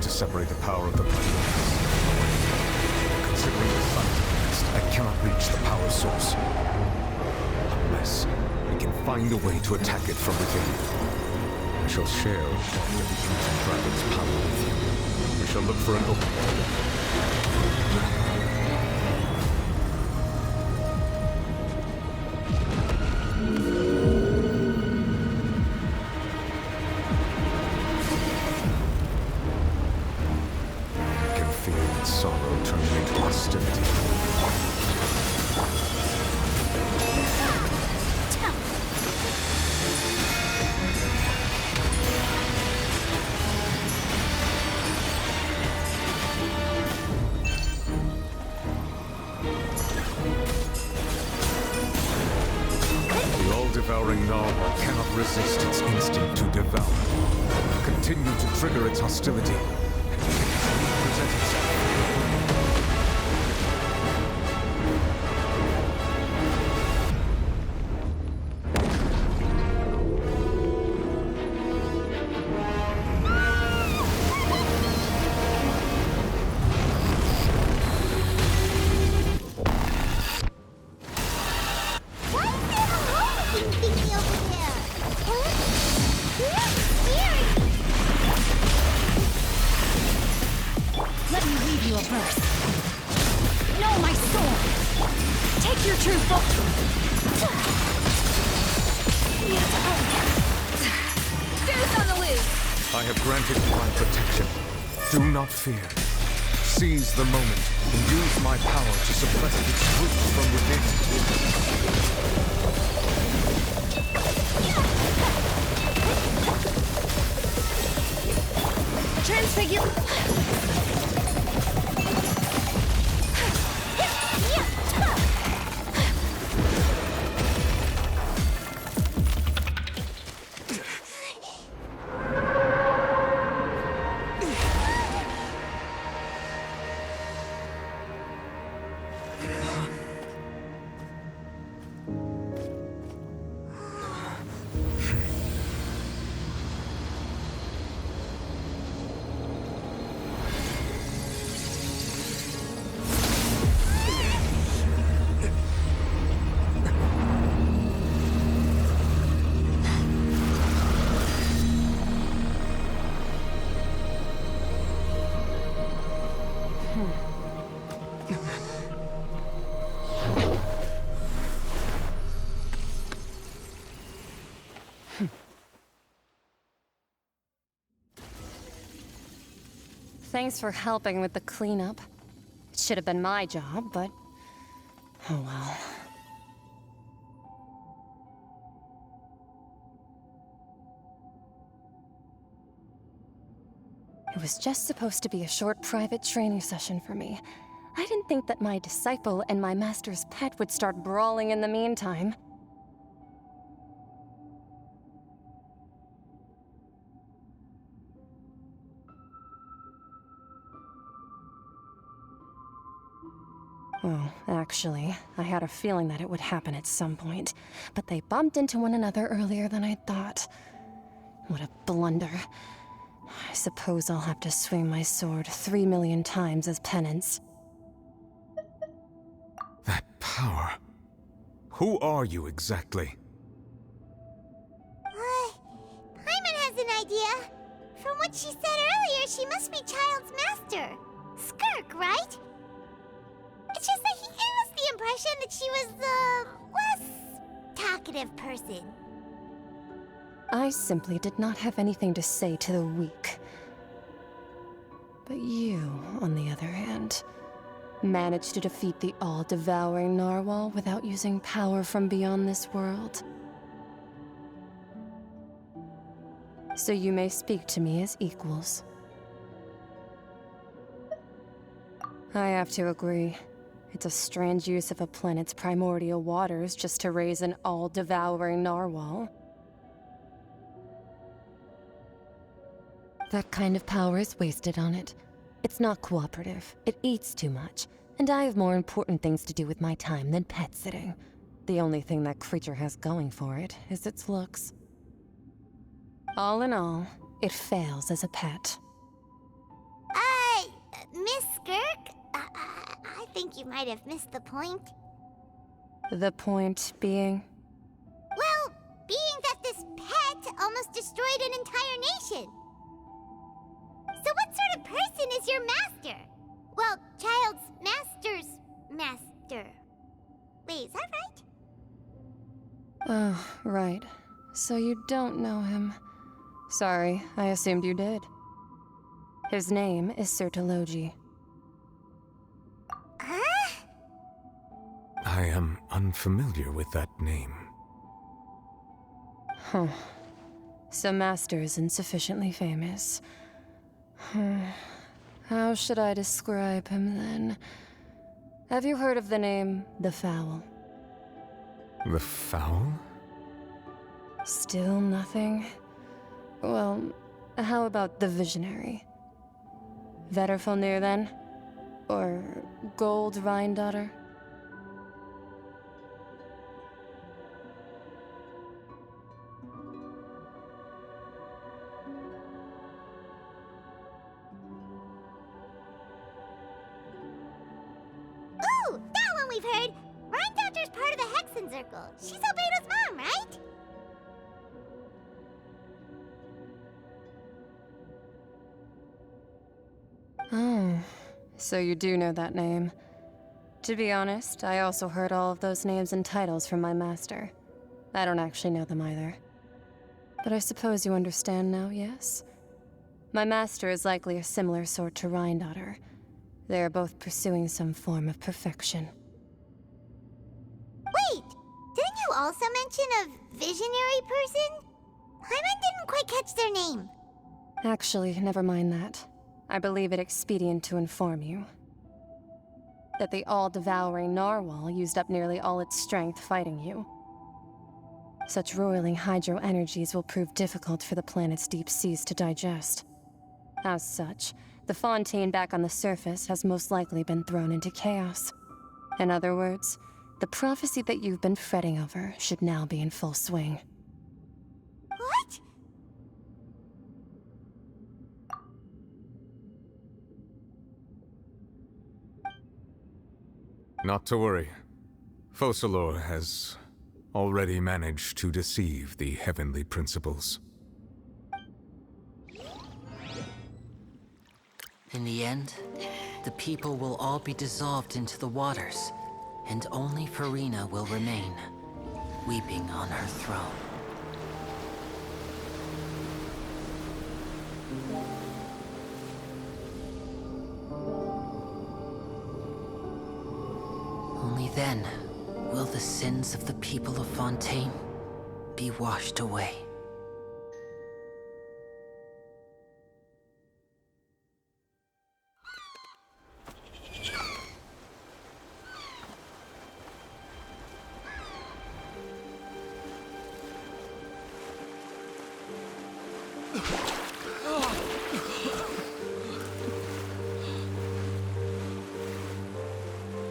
To separate the power of the planet. Considering the sun's advanced, I cannot reach the power source. Unless we can find a way to attack it from within. I shall share all of the ancient dragon's power with you. We shall look for an opening. Sorrow turning into hostility. The all-devouring narwhal cannot resist its instinct to devour. Continue to trigger its hostility. Present itself. Let me leave you a verse. Know my sword. Take your true form. Deuce on the loose. I have granted you my protection. Do not fear. Seize the moment and use my power to suppress its roots from within. Transfigure. Thanks for helping with the cleanup. It should have been my job, but oh well. It was just supposed to be a short private training session for me. I didn't think that my disciple and my master's pet would start brawling in the meantime. Well, actually, I had a feeling that it would happen at some point, but they bumped into one another earlier than I thought. What a blunder. I suppose I'll have to swing my sword 3 million times as penance. That power. Who are you exactly? Paimon has an idea. From what she said earlier, she must be Child's master. Skirk, right? It's just that he gave us the impression that she was the less talkative person. I simply did not have anything to say to the weak. But you, on the other hand, managed to defeat the all-devouring narwhal without using power from beyond this world. So you may speak to me as equals. I have to agree. It's a strange use of a planet's primordial waters just to raise an all-devouring narwhal. That kind of power is wasted on it. It's not cooperative. It eats too much. And I have more important things to do with my time than pet sitting. The only thing that creature has going for it is its looks. All in all, it fails as a pet. Miss Skirk? I think you might have missed the point. The point being? Well, being that this pet almost destroyed an entire nation. So what sort of person is your master? Well, Child's master's master. Wait, is that right? Oh, right. So you don't know him. Sorry, I assumed you did. His name is Sertologi. Huh? I am unfamiliar with that name. Huh. So Master isn't sufficiently famous. How should I describe him then? Have you heard of the name The Fowl? The Fowl? Still nothing? Well, how about the Visionary? Vetterfulnir then? Or Gold Rhindaughter? Ooh, that one we've heard. Rhindaughter's part of the Hexen Circle. She's Albedo's mom, right? Oh, so you do know that name. To be honest, I also heard all of those names and titles from my master. I don't actually know them either. But I suppose you understand now, yes? My master is likely a similar sort to Rhindaughter. They are both pursuing some form of perfection. Wait, didn't you also mention a visionary person? Paimon didn't quite catch their name. Actually, never mind that. I believe it expedient to inform you that the all-devouring narwhal used up nearly all its strength fighting you. Such roiling hydro energies will prove difficult for the planet's deep seas to digest. As such, the fontaine back on the surface has most likely been thrown into chaos. In other words, the prophecy that you've been fretting over should now be in full swing. What? Not to worry. Focalor has already managed to deceive the heavenly principles. In the end, the people will all be dissolved into the waters, and only Farina will remain, weeping on her throne. Only then will the sins of the people of Fontaine be washed away.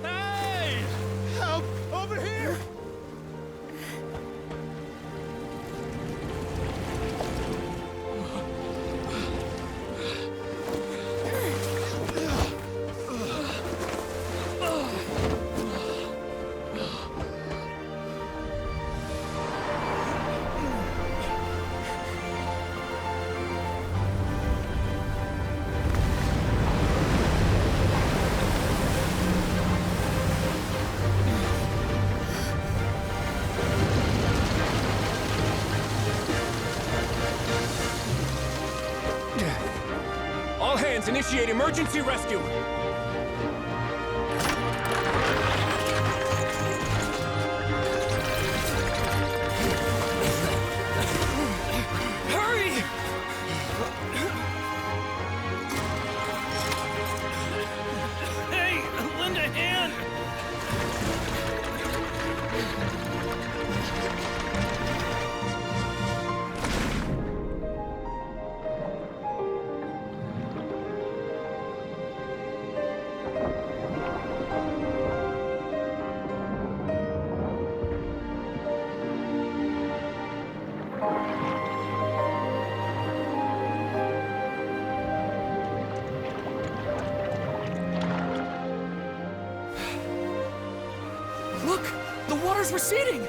Hey! Help! Over here! Guardians, initiate emergency rescue! Hurry! Hey, lend a hand! Look! The water's receding!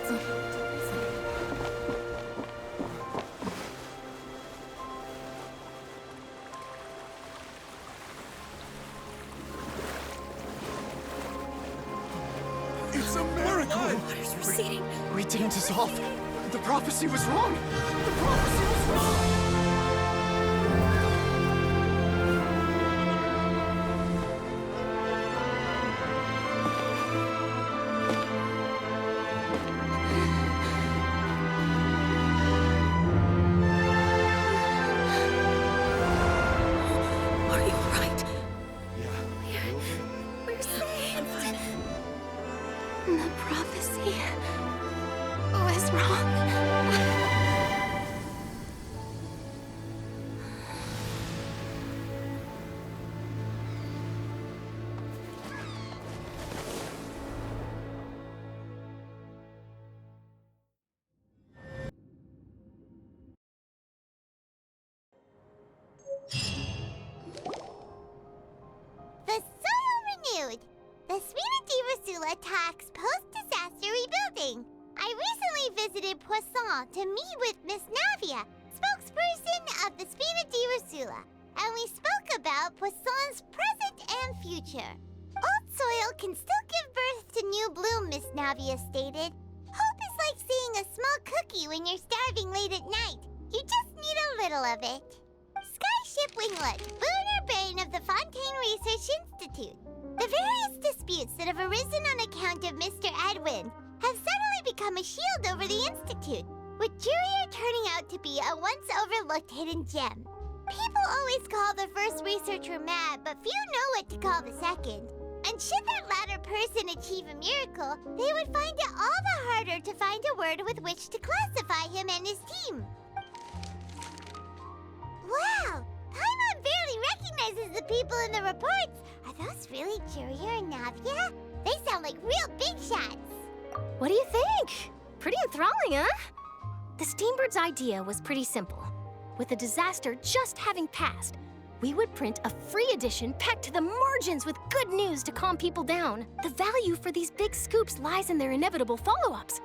It's a miracle! Water's receding. We didn't dissolve. The prophecy was wrong. The prophecy was wrong. Are you all right? We're saved. The prophecy was wrong. The soil renewed. The Spina di Rosula attacks post-disaster rebuilding. I recently visited Poisson to meet with Miss Navia, spokesperson of the Spina di Rosula, and we spoke about Poisson's present and future. Old soil can still give birth to new bloom, Miss Navia stated. Hope is like seeing a small cookie when you're starving late at night. You just need a little of it. Skyship Winglet, lunar brain of the Fontaine Research Institute. The various disputes that have arisen on account of Mr. Edwin have suddenly become a shield over the Institute, with Jurier turning out to be a once overlooked hidden gem. People always call the first researcher mad, but few know what to call the second. And should that latter person achieve a miracle, they would find it all the harder to find a word with which to classify him and his team. Wow! Paimon barely recognizes the people in the reports. Are those really Jurier and Navia? They sound like real big shots. What do you think? Pretty enthralling, huh? The Steambird's idea was pretty simple. With the disaster just having passed, we would print a free edition packed to the margins with good news to calm people down. The value for these big scoops lies in their inevitable follow-ups.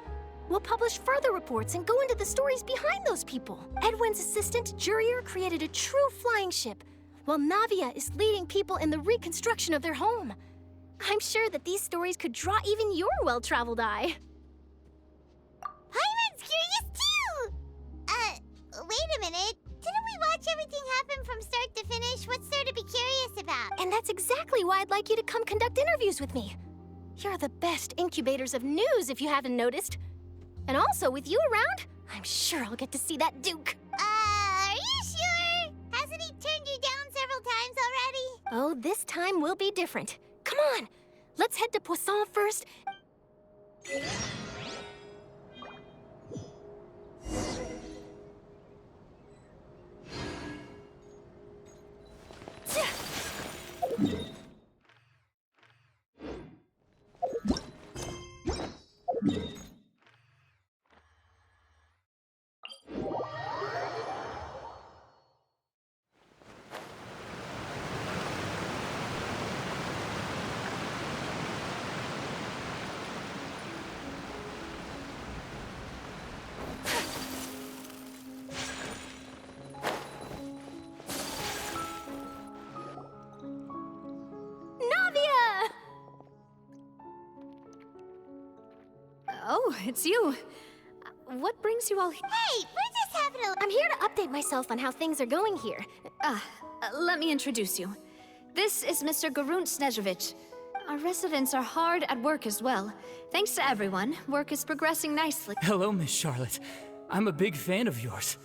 We'll publish further reports and go into the stories behind those people. Edwin's assistant, Jurier, created a true flying ship, while Navia is leading people in the reconstruction of their home. I'm sure that these stories could draw even your well-traveled eye. Paimon's curious too! Wait a minute. Didn't we watch everything happen from start to finish? What's there to be curious about? And that's exactly why I'd like you to come conduct interviews with me. You're the best incubators of news, if you haven't noticed. And also, with you around, I'm sure I'll get to see that Duke. Are you sure? Hasn't he turned you down several times already? Oh, this time will be different. Come on, let's head to Poisson first. Oh, it's you. What brings you all here? Hey, we're just having a... I'm here to update myself on how things are going here. Let me introduce you. This is Mr. Garun Snezhevich. Our residents are hard at work as well. Thanks to everyone, work is progressing nicely. Hello, Miss Charlotte. I'm a big fan of yours.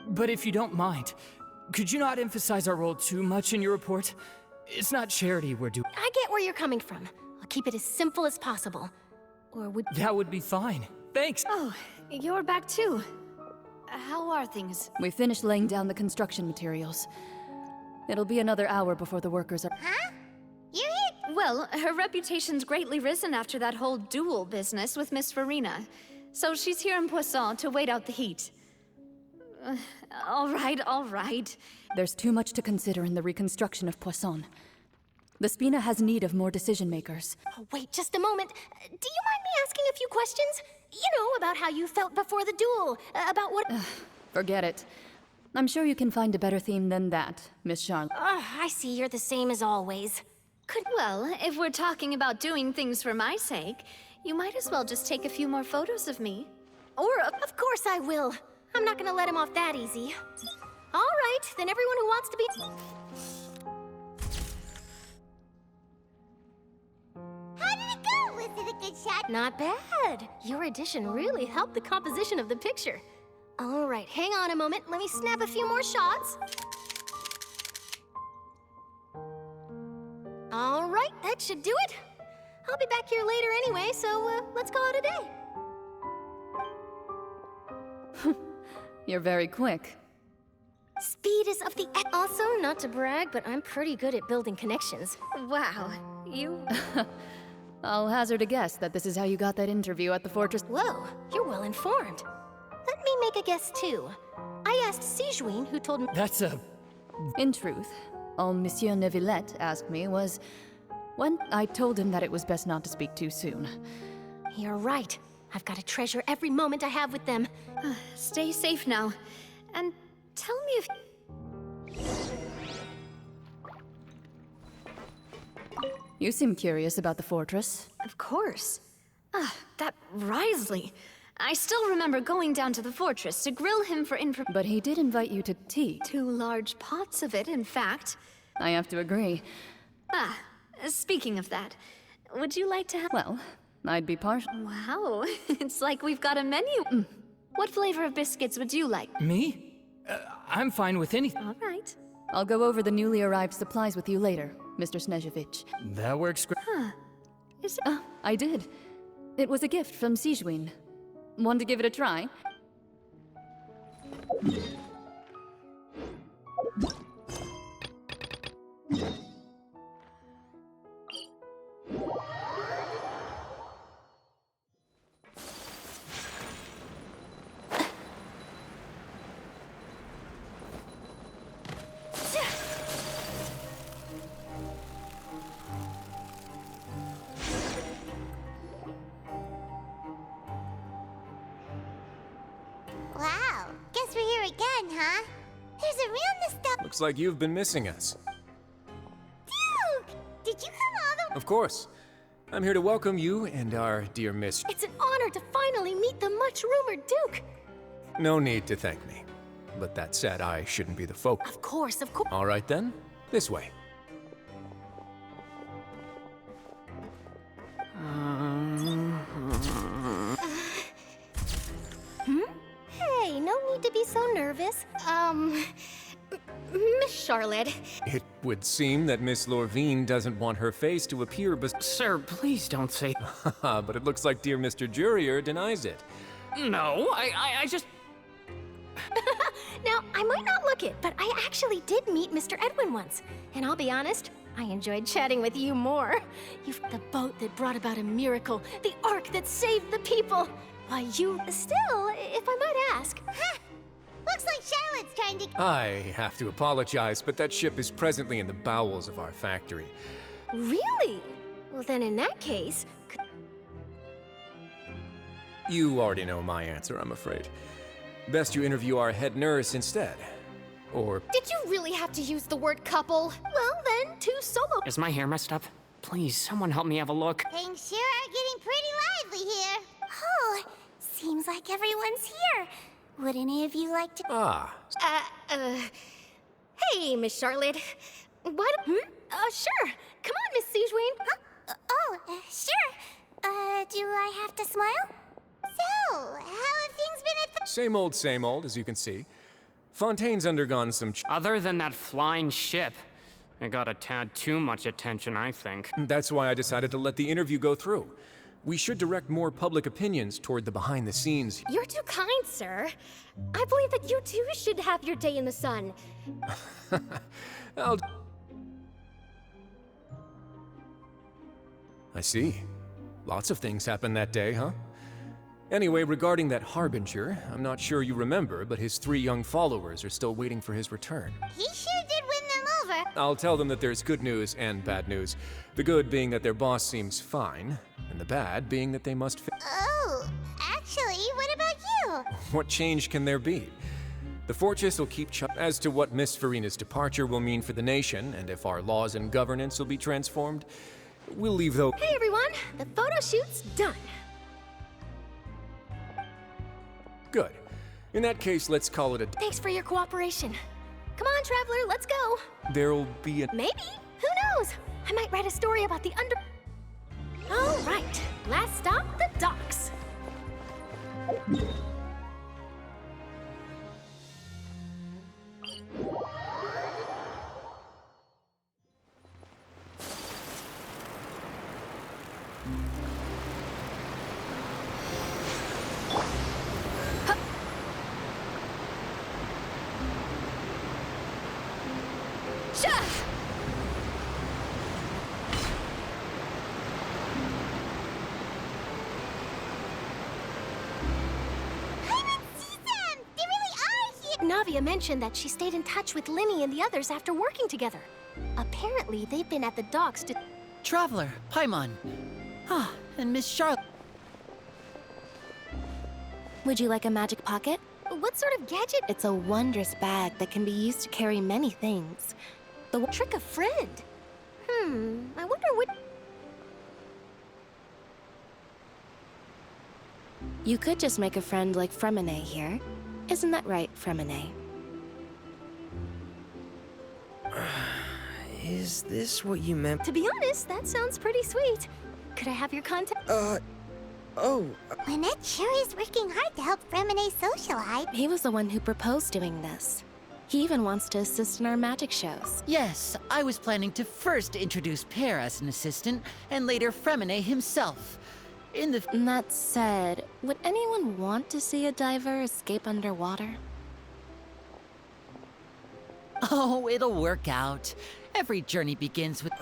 But if you don't mind, could you not emphasize our role too much in your report? It's not charity we're doing. I get where you're coming from. I'll keep it as simple as possible. Or would... That would be fine. Thanks. Oh, you're back too. How are things? We finished laying down the construction materials. It'll be another hour before the workers are... Huh? You're here? Well, her reputation's greatly risen after that whole duel business with Miss Farina. So she's here in Poisson to wait out the heat. All right. There's too much to consider in the reconstruction of Poisson. The Spina has need of more decision-makers. Oh, wait just a moment. Do you mind me asking a few questions? You know, about how you felt before the duel. About what... Forget it. I'm sure you can find a better theme than that, Miss Charlotte. I see you're the same as always. Well, if we're talking about doing things for my sake, you might as well just take a few more photos of me. Or, of course I will. I'm not gonna let him off that easy. All right, then everyone who wants to be... How did it go? Was it a good shot? Not bad. Your addition really helped the composition of the picture. All right, hang on a moment. Let me snap a few more shots. All right, that should do it. I'll be back here later anyway, so let's call it a day. You're very quick. Speed is of the... Also, not to brag, but I'm pretty good at building connections. Wow, you... I'll hazard a guess that this is how you got that interview at the fortress. Whoa, you're well informed. Let me make a guess, too. I asked Sijuin, who told me... That's a... In truth, all Monsieur Neuvillette asked me was... when I told him that it was best not to speak too soon. You're right. I've got to treasure every moment I have with them. Stay safe now. And tell me if... You seem curious about the fortress. Of course. That Risley. I still remember going down to the fortress to grill him for information. But he did invite you to tea. 2 large pots of it, in fact. I have to agree. Speaking of that, would you like to have... Well, I'd be partial. Wow, it's like we've got a menu. What flavor of biscuits would you like? Me? I'm fine with anything. All right. I'll go over the newly arrived supplies with you later, Mr. Snezhevich. That works great. Is it... I did. It was a gift from Sijuin. Want to give it a try? Wow, guess we're here again, huh? There's a real nostalgia. Looks like you've been missing us. Duke! Did you come all the... Of course. I'm here to welcome you and our dear Miss... It's an honor to finally meet the much-rumored Duke. No need to thank me. But that said, I shouldn't be the focus. Of course. All right then, this way. Hey, no need to be so nervous. Miss Charlotte. It would seem that Miss Lorvine doesn't want her face to appear Sir, please don't say... but it looks like dear Mr. Jurier denies it. No, I just... Now, I might not look it, but I actually did meet Mr. Edwin once. And I'll be honest, I enjoyed chatting with you more. You've the boat that brought about a miracle, the ark that saved the people. Why, you... Still, if I might ask... Huh! Looks like Charlotte's trying to... I have to apologize, but that ship is presently in the bowels of our factory. Really? Well, then in that case... You already know my answer, I'm afraid. Best you interview our head nurse instead. Or... Did you really have to use the word couple? Well, then, 2 solo... Is my hair messed up? Please, someone help me have a look. Things sure are getting pretty lively here. Oh, seems like everyone's here. Would any of you like to... Ah, Hey, Miss Charlotte. What... Sure. Come on, Miss Siegeween. Sure. Do I have to smile? So, how have things been at the... Same old, as you can see. Fontaine's undergone some Other than that flying ship, it got a tad too much attention, I think. That's why I decided to let the interview go through. We should direct more public opinions toward the behind-the-scenes. You're too kind, sir. I believe that you too should have your day in the sun. I see. Lots of things happened that day, huh? Anyway, regarding that Harbinger, I'm not sure you remember, but his 3 young followers are still waiting for his return. He sure did win them over. I'll tell them that there's good news and bad news. The good being that their boss seems fine, and the bad being that they must Oh, actually, what about you? What change can there be? The fortress will keep as to what Miss Farina's departure will mean for the nation, and if our laws and governance will be transformed, we'll leave though. Hey everyone, the photo shoot's done. Good. In that case, let's call it a... Thanks for your cooperation. Come on, Traveler, let's go. There'll be a... Maybe. Who knows? I might write a story about the under... All right. Last stop, the docks. Navia mentioned that she stayed in touch with Linny and the others after working together. Apparently, they've been at the docks to... Traveler, Paimon. Ah, and Miss Charlotte. Would you like a magic pocket? What sort of gadget? It's a wondrous bag that can be used to carry many things. Trick a friend. I wonder what... You could just make a friend like Fremine here. Isn't that right, Fremine? Is this what you meant? To be honest, that sounds pretty sweet. Could I have your contact? Lynette sure is working hard to help Fremine socialize. He was the one who proposed doing this. He even wants to assist in our magic shows. Yes, I was planning to first introduce Pear as an assistant, and later Fremine himself. That said, would anyone want to see a diver escape underwater? Oh, it'll work out. Every journey begins with...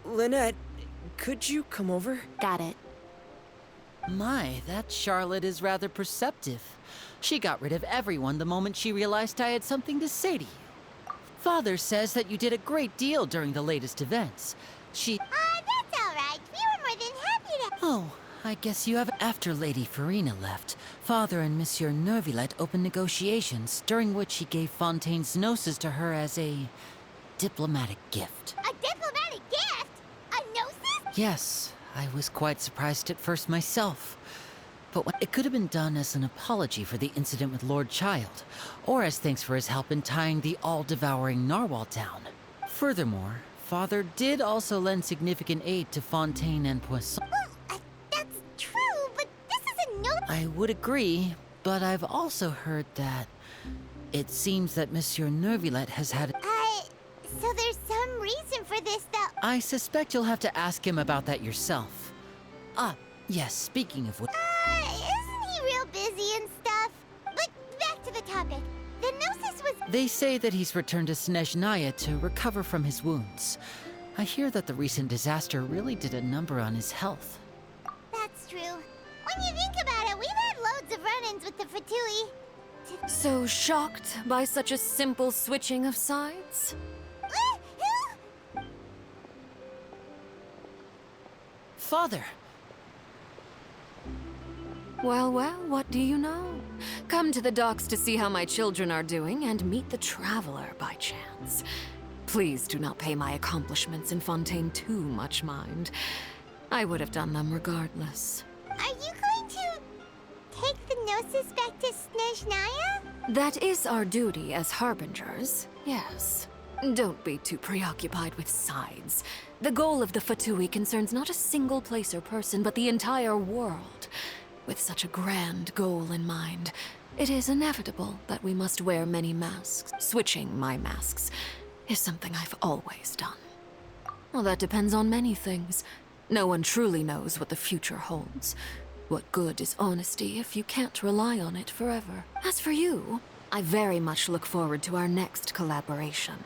Lynette, could you come over? Got it. My, that Charlotte is rather perceptive. She got rid of everyone the moment she realized I had something to say to you. Father says that you did a great deal during the latest events. That's all right. We were more than happy to... Oh, I guess you have... After Lady Farina left, Father and Monsieur Neuvillette opened negotiations, during which he gave Fontaine's gnosis to her as a diplomatic gift. A diplomatic gift? A gnosis? Yes, I was quite surprised at first myself. But it could have been done as an apology for the incident with Lord Child, or as thanks for his help in tying the all-devouring narwhal down. Furthermore, Father did also lend significant aid to Fontaine and Poisson. Well, that's true, but this is a no... I would agree, but I've also heard that it seems that Monsieur Neuvillette has had... So there's some reason for this, though. I suspect you'll have to ask him about that yourself. Ah, yes, speaking of which... Isn't he real busy and stuff? But back to the topic. The gnosis was... They say that he's returned to Snezhnaya to recover from his wounds. I hear that the recent disaster really did a number on his health. That's true. When you think about it, we've had loads of run-ins with the Fatui. So shocked by such a simple switching of sides? Father! Well, what do you know? Come to the docks to see how my children are doing and meet the Traveler by chance. Please do not pay my accomplishments in Fontaine too much mind. I would have done them regardless. Are you going to take the gnosis back to Snezhnaya? That is our duty as harbingers, yes. Don't be too preoccupied with sides. The goal of the Fatui concerns not a single place or person, but the entire world. With such a grand goal in mind, it is inevitable that we must wear many masks. Switching my masks is something I've always done. Well, that depends on many things. No one truly knows what the future holds. What good is honesty if you can't rely on it forever? As for you, I very much look forward to our next collaboration.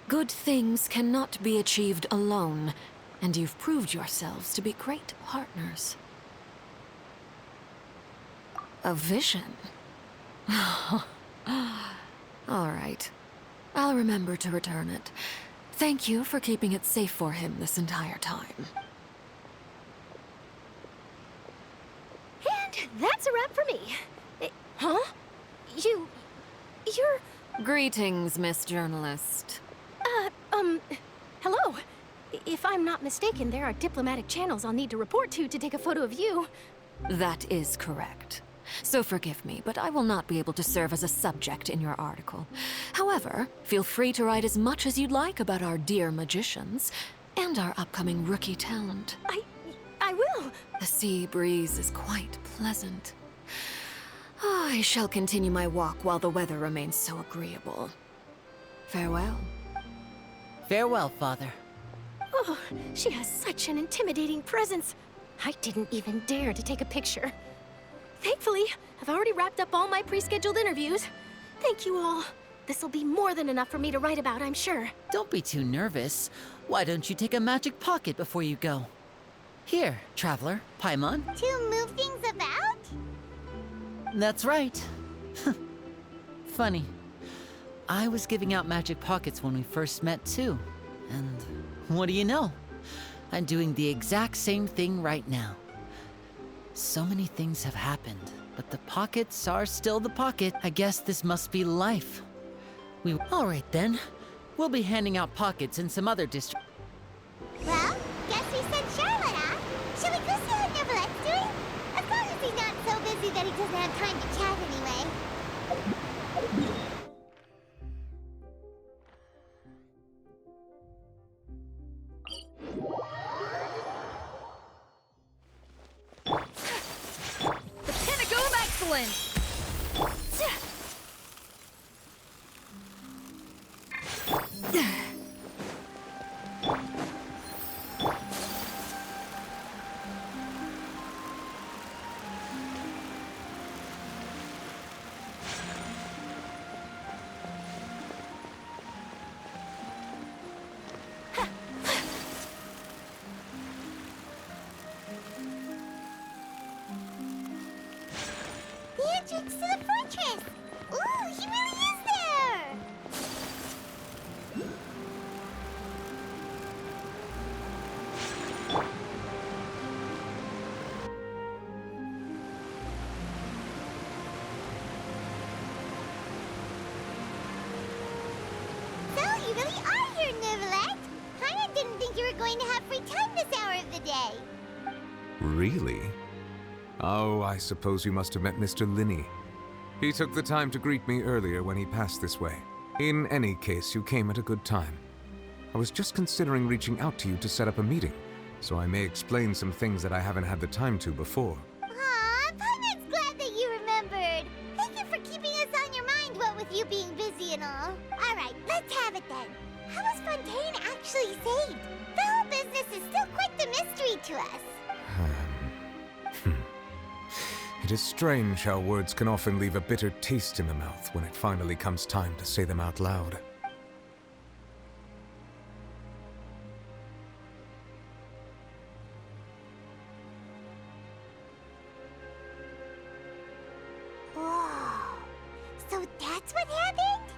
Good things cannot be achieved alone, and you've proved yourselves to be great partners. A vision? All right. I'll remember to return it. Thank you for keeping it safe for him this entire time. And that's a wrap for me. Huh? You're... Greetings, Miss Journalist. Hello. If I'm not mistaken, there are diplomatic channels I'll need to report to take a photo of you. That is correct. So forgive me, but I will not be able to serve as a subject in your article. However, feel free to write as much as you'd like about our dear magicians and our upcoming rookie talent. I will. The sea breeze is quite pleasant. I shall continue my walk while the weather remains so agreeable. Farewell. Farewell, Father. Oh, she has such an intimidating presence. I didn't even dare to take a picture. Thankfully, I've already wrapped up all my pre-scheduled interviews. Thank you all. This'll be more than enough for me to write about, I'm sure. Don't be too nervous. Why don't you take a magic pocket before you go? Here, Traveler, Paimon. To move things about? That's right. Funny. I was giving out magic pockets when we first met, too. And what do you know? I'm doing the exact same thing right now. So many things have happened, but the pockets are still the pocket. I guess this must be life. All right, then. We'll be handing out pockets in some other districts. Well, guess we sent Charlotte off. Shall we go see how Neverlette's doing? As long as he's not so busy that he doesn't have time to chat anyway. The pinnacle of excellence! The entrance to the fortress! Ooh, he really is there! So, you really are here, Neverlette! Paimon didn't think you were going to have free time this hour of the day. Really? Oh, I suppose you must have met Mr. Linney. He took the time to greet me earlier when he passed this way. In any case, you came at a good time. I was just considering reaching out to you to set up a meeting, so I may explain some things that I haven't had the time to before. Aw, Paimon's glad that you remembered. Thank you for keeping us on your mind, what with you being busy and all. All right, let's have it then. How was Fontaine actually saved? The whole business is still quite the mystery to us. It is strange how words can often leave a bitter taste in the mouth when it finally comes time to say them out loud. Whoa. So that's what happened?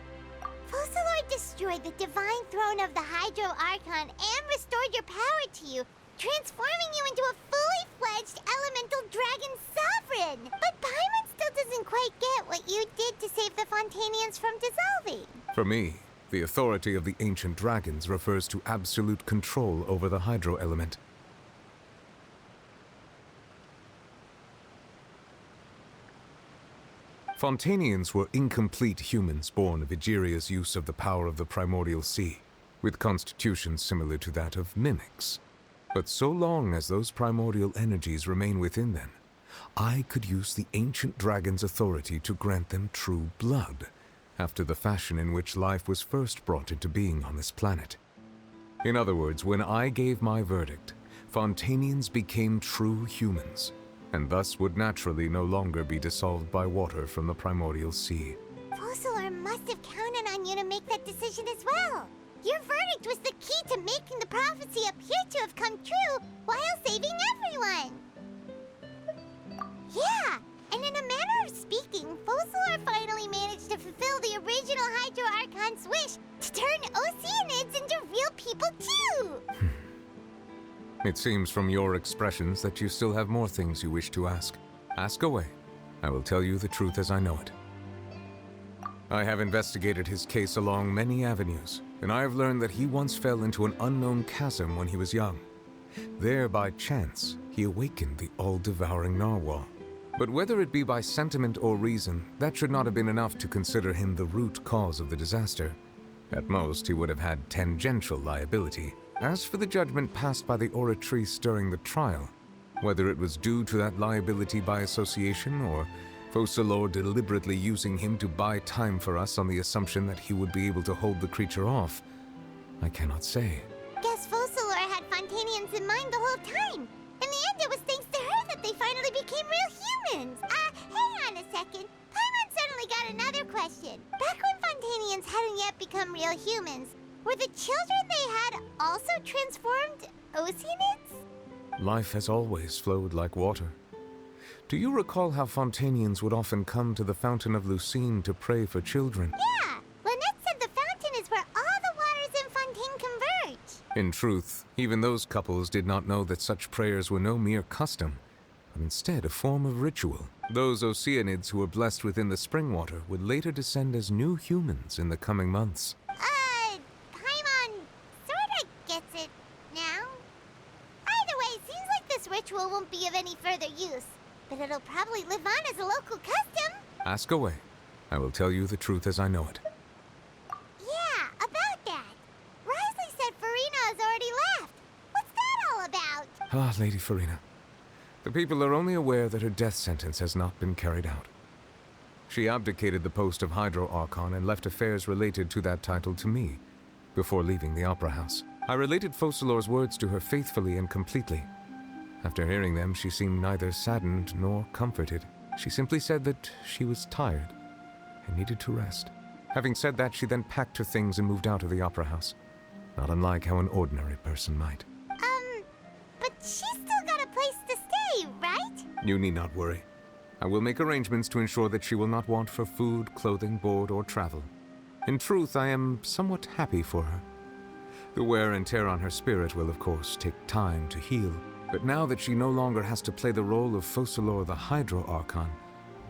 Focalor destroyed the divine throne of the Hydro Archon and restored your power to you, transforming you into a fully fledged elemental dragon sovereign. But Paimon still doesn't quite get what you did to save the Fontanians from dissolving. For me, the authority of the ancient dragons refers to absolute control over the hydro element. Fontanians were incomplete humans born of Egeria's use of the power of the primordial sea, with constitutions similar to that of mimics. But so long as those primordial energies remain within them, I could use the ancient dragon's authority to grant them true blood, after the fashion in which life was first brought into being on this planet. In other words, when I gave my verdict, Fontanians became true humans, and thus would naturally no longer be dissolved by water from the primordial sea. Focalor must have counted on you to make that decision as well. Your verdict was the key to making the prophecy appear to have come true while saving everyone. Yeah, and in a manner of speaking, Focalor finally managed to fulfill the original Hydro Archon's wish to turn Oceanids into real people too! It seems from your expressions that you still have more things you wish to ask. Ask away. I will tell you the truth as I know it. I have investigated his case along many avenues, and I have learned that he once fell into an unknown chasm when he was young. There, by chance, he awakened the all-devouring narwhal. But whether it be by sentiment or reason, that should not have been enough to consider him the root cause of the disaster. At most, he would have had tangential liability. As for the judgment passed by the Oratrice during the trial, whether it was due to that liability by association or Focalor deliberately using him to buy time for us on the assumption that he would be able to hold the creature off, I cannot say. Guess Focalor had Fontanians in mind the whole time. In the end, it was thanks to her that they finally became real humans. Hang on a second. Paimon suddenly got another question. Back when Fontanians hadn't yet become real humans, were the children they had also transformed Oceanids? Life has always flowed like water. Do you recall how Fontanians would often come to the Fountain of Lucine to pray for children? Yeah! Lynette said the fountain is where all the waters in Fontaine converge. In truth, even those couples did not know that such prayers were no mere custom, but instead a form of ritual. Those Oceanids who were blessed within the spring water would later descend as new humans in the coming months. Paimon sorta gets it now. Either way, it seems like this ritual won't be of any further use, but it'll probably live on as a local custom. Ask away. I will tell you the truth as I know it. Yeah, about that. Risley said Farina has already left. What's that all about? Ah, Lady Farina. The people are only aware that her death sentence has not been carried out. She abdicated the post of Hydro Archon and left affairs related to that title to me, before leaving the Opera House. I related Focalor's words to her faithfully and completely. After hearing them, she seemed neither saddened nor comforted. She simply said that she was tired and needed to rest. Having said that, she then packed her things and moved out of the Opera House, not unlike how an ordinary person might. But she's still got a place to stay, right? You need not worry. I will make arrangements to ensure that she will not want for food, clothing, board, or travel. In truth, I am somewhat happy for her. The wear and tear on her spirit will, of course, take time to heal. But now that she no longer has to play the role of Focalor the Hydro Archon,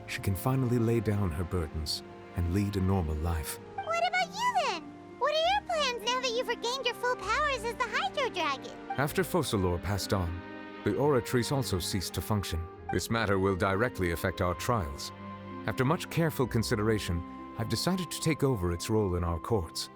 she can finally lay down her burdens and lead a normal life. What about you then? What are your plans now that you've regained your full powers as the Hydro Dragon? After Focalor passed on, the Oratrice also ceased to function. This matter will directly affect our trials. After much careful consideration, I've decided to take over its role in our courts.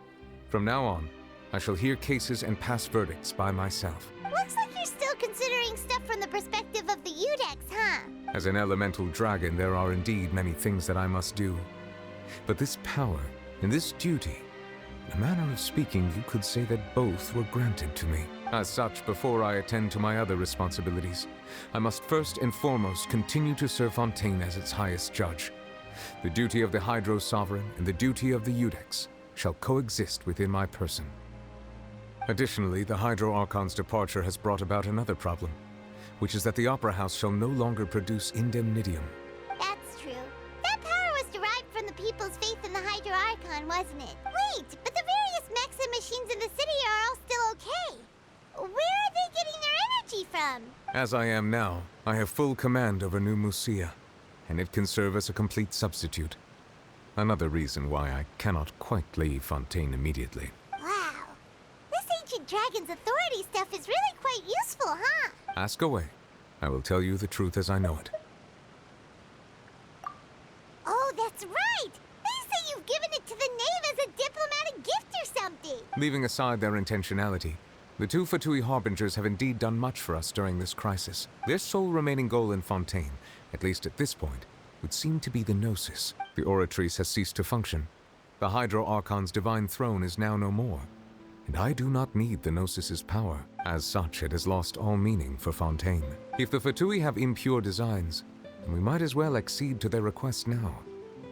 From now on, I shall hear cases and pass verdicts by myself. Looks like you're still considering stuff from the perspective of the Udex, huh? As an elemental dragon, there are indeed many things that I must do. But this power and this duty, in a manner of speaking, you could say that both were granted to me. As such, before I attend to my other responsibilities, I must first and foremost continue to serve Fontaine as its highest judge. The duty of the Hydro Sovereign and the duty of the Udex shall coexist within my person. Additionally, the Hydro Archon's departure has brought about another problem, which is that the Opera House shall no longer produce indemnitium. That's true. That power was derived from the people's faith in the Hydro Archon, wasn't it? Wait, but the various mechs and machines in the city are all still okay. Where are they getting their energy from? As I am now, I have full command over New Musia, and it can serve as a complete substitute. Another reason why I cannot quite leave Fontaine immediately. Wow. This ancient dragon's authority stuff is really quite useful, huh? Ask away. I will tell you the truth as I know it. Oh, that's Leaving aside their intentionality, the two Fatui Harbingers have indeed done much for us during this crisis. Their sole remaining goal in Fontaine, at least at this point, would seem to be the Gnosis. The Oratrice has ceased to function. The Hydro Archon's divine throne is now no more, and I do not need the Gnosis's power. As such, it has lost all meaning for Fontaine. If the Fatui have impure designs, then we might as well accede to their request now,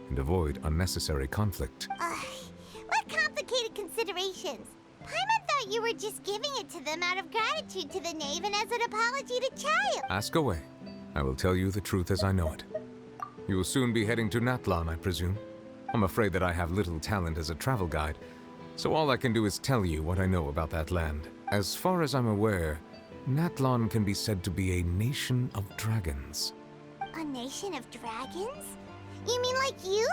and avoid unnecessary conflict. What complicated considerations? Paimon thought you were just giving it to them out of gratitude to the knave and as an apology to Child. Ask away. I will tell you the truth as I know it. You will soon be heading to Natlan, I presume. I'm afraid that I have little talent as a travel guide, so all I can do is tell you what I know about that land. As far as I'm aware, Natlan can be said to be a nation of dragons. A nation of dragons? You mean like you?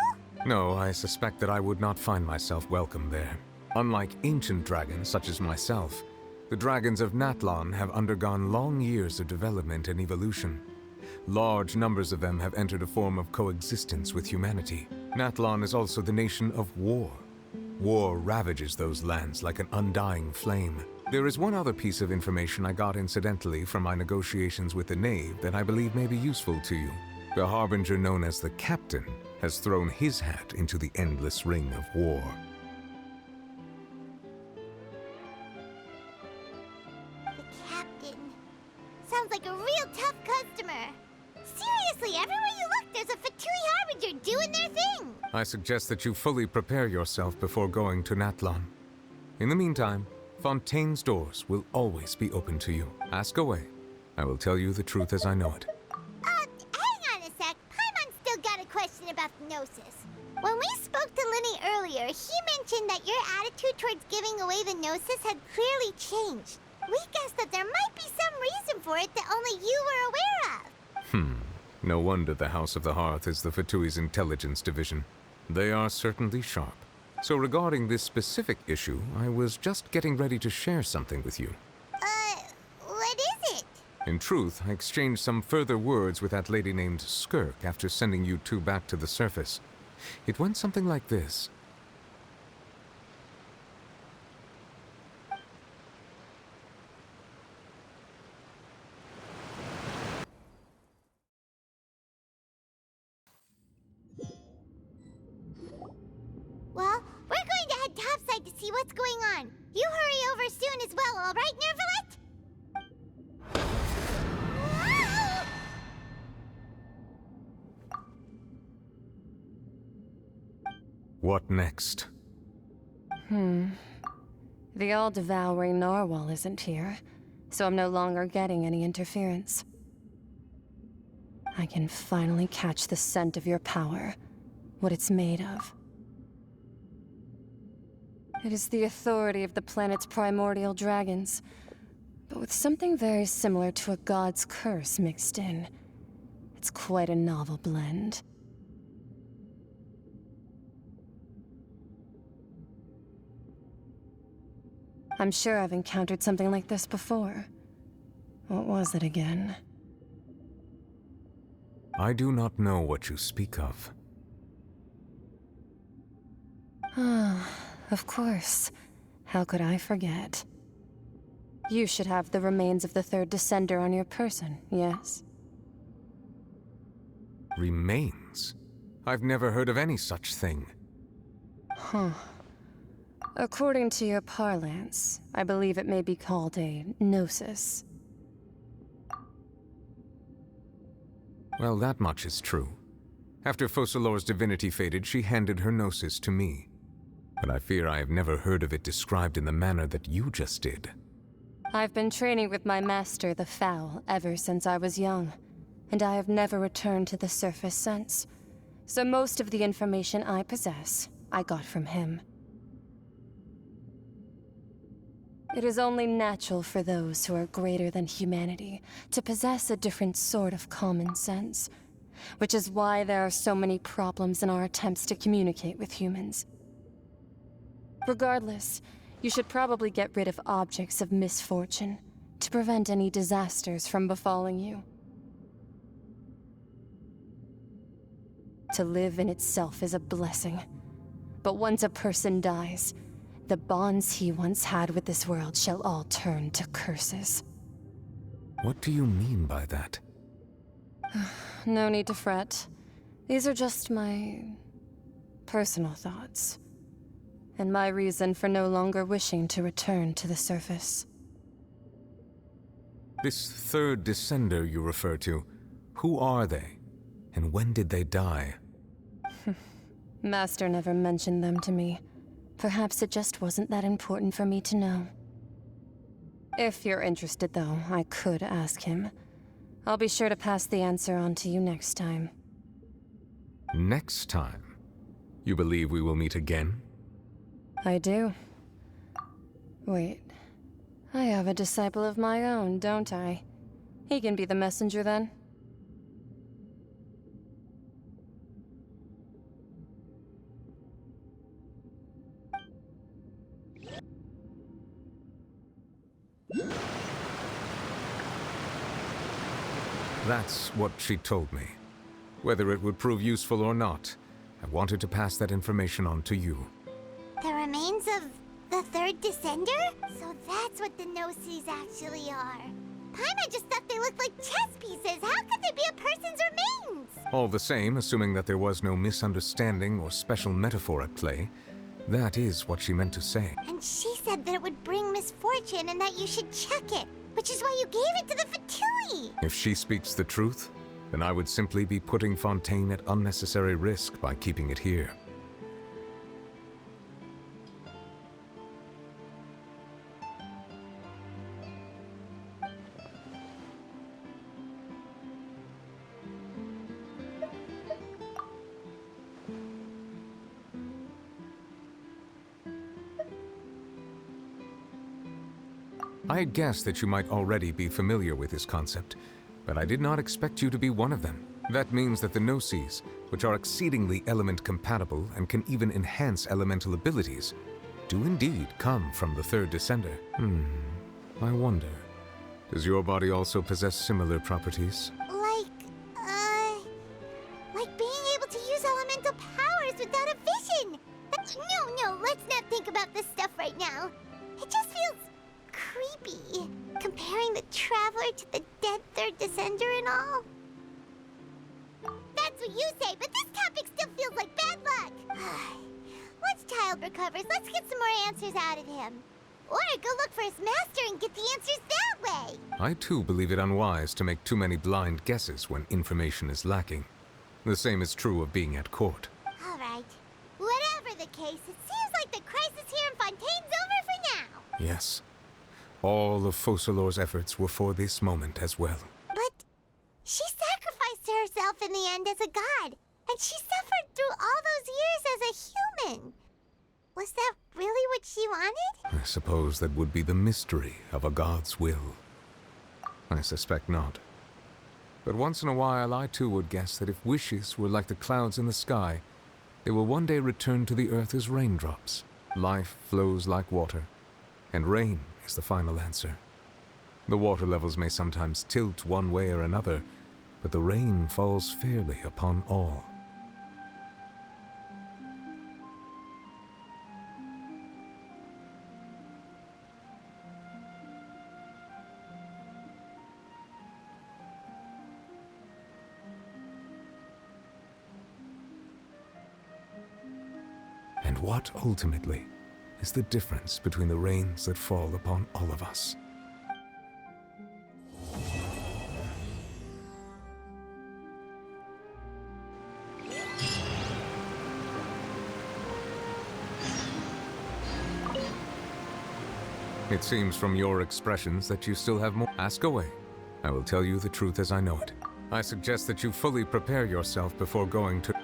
No, I suspect that I would not find myself welcome there. Unlike ancient dragons such as myself, the dragons of Natlan have undergone long years of development and evolution. Large numbers of them have entered a form of coexistence with humanity. Natlan is also the nation of war. War ravages those lands like an undying flame. There is one other piece of information I got incidentally from my negotiations with the Knave that I believe may be useful to you. The Harbinger known as the Captain has thrown his hat into the endless ring of war. The Captain. Sounds like a real tough customer. Seriously, everywhere you look, there's a Fatui Harbinger doing their thing. I suggest that you fully prepare yourself before going to Natlan. In the meantime, Fontaine's doors will always be open to you. Ask away. I will tell you the truth as I know it. Hang on a sec. Paimon's still got a question about the Gnosis. When we spoke to Linny earlier, he mentioned that your attitude towards giving away the Gnosis had clearly changed. We guessed that there might be some reason for it that only you were aware of. No wonder the House of the Hearth is the Fatui's intelligence division. They are certainly sharp. So regarding this specific issue, I was just getting ready to share something with you. What is it? In truth, I exchanged some further words with that lady named Skirk after sending you two back to the surface. It went something like this. Well, we're going to head topside to see what's going on. You hurry over soon as well, all right, Nervalet? What next? The all-devouring narwhal isn't here, so I'm no longer getting any interference. I can finally catch the scent of your power, what it's made of. It is the authority of the planet's primordial dragons, but with something very similar to a god's curse mixed in. It's quite a novel blend. I'm sure I've encountered something like this before. What was it again? I do not know what you speak of. Of course. How could I forget? You should have the remains of the third Descender on your person, yes? Remains? I've never heard of any such thing. According to your parlance, I believe it may be called a gnosis. Well, that much is true. After Focalor's divinity faded, she handed her gnosis to me. But I fear I have never heard of it described in the manner that you just did. I've been training with my master, the Foul, ever since I was young, and I have never returned to the surface since. So most of the information I possess, I got from him. It is only natural for those who are greater than humanity to possess a different sort of common sense, which is why there are so many problems in our attempts to communicate with humans. Regardless, you should probably get rid of objects of misfortune to prevent any disasters from befalling you. To live in itself is a blessing, but once a person dies, The bonds he once had with this world shall all turn to curses. What do you mean by that? No need to fret. These are just my personal thoughts, and my reason for no longer wishing to return to the surface. This third descender you refer to, who are they? And when did they die? Master never mentioned them to me. Perhaps it just wasn't that important for me to know. If you're interested, though, I could ask him. I'll be sure to pass the answer on to you next time. Next time? You believe we will meet again? I do. Wait. I have a disciple of my own, don't I? He can be the messenger then. That's what she told me. Whether it would prove useful or not, I wanted to pass that information on to you. The remains of the third descender? So that's what the no-sees actually are. Paimon just thought they looked like chess pieces. How could they be a person's remains? All the same, assuming that there was no misunderstanding or special metaphor at play, that is what she meant to say. And she said that it would bring misfortune and that you should check it, which is why you gave it to the Fatui. If she speaks the truth, then I would simply be putting Fontaine at unnecessary risk by keeping it here. I had guessed that you might already be familiar with this concept, but I did not expect you to be one of them. That means that the no-sees, which are exceedingly element-compatible and can even enhance elemental abilities, do indeed come from the third descender. I wonder, does your body also possess similar properties? Like being able to use elemental powers without a vision. No, let's not think about this stuff right now. It just feels creepy, comparing the Traveler to the dead third descender and all. That's what you say, but this topic still feels like bad luck. Once Child recovers, let's get some more answers out of him. Or go look for his master and get the answers that way. I too believe it unwise to make too many blind guesses when information is lacking. The same is true of being at court. All right. Whatever the case, it seems like the crisis here in Fontaine's over for now. Yes. All of Focalor's efforts were for this moment as well. But she sacrificed herself in the end as a god, and she suffered through all those years as a human. Was that really what she wanted? I suppose that would be the mystery of a god's will. I suspect not. But once in a while, I too would guess that if wishes were like the clouds in the sky, they will one day return to the earth as raindrops. Life flows like water, and rain is the final answer. The water levels may sometimes tilt one way or another, but the rain falls fairly upon all. And what, ultimately, is the difference between the rains that fall upon all of us? It seems from your expressions that you still have more. Ask away. I will tell you the truth as I know it. I suggest that you fully prepare yourself before going to...